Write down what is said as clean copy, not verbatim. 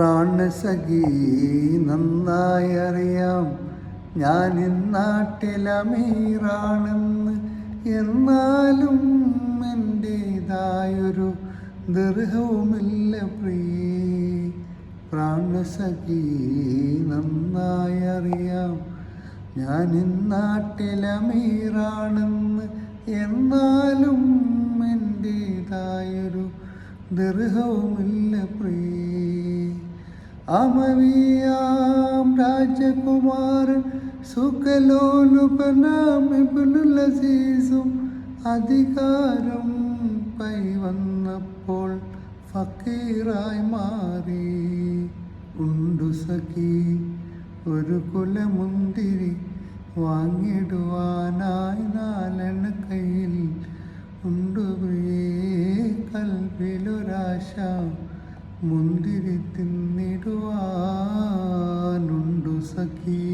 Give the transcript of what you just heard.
പ്രാണസഖി നന്നായി അറിയാം ഞാൻ ഇന്നാട്ടിലമീറാണെന്ന്, എന്നാലും എൻ്റേതായൊരു ദർഹവുമില്ല പ്രിയേ. പ്രാണസഖി നന്നായി അറിയാം ഞാൻ ഇന്നാട്ടിലമീറാണെന്ന്, എന്നാലും എൻ്റേതായൊരു ദർഹവുമില്ല പ്രിയേ. അമവിയാം രാജകുമാരൻ സുഖലോലുപനാം ഇബ്നുൽ അസീസും അധികാരം കൈവന്നപ്പോൾ ഫക്കീറായി മാറി. ഉണ്ടു സഖി ഒരു കുലമുന്തിരി വാങ്ങിടുവാനായി 4 കയ്യിൽ ഉണ്ടു പ്രിയേ. കൽബിലൊരാശ മുന്തിരി തിന്നിടുവാനുണ്ടു സഖി.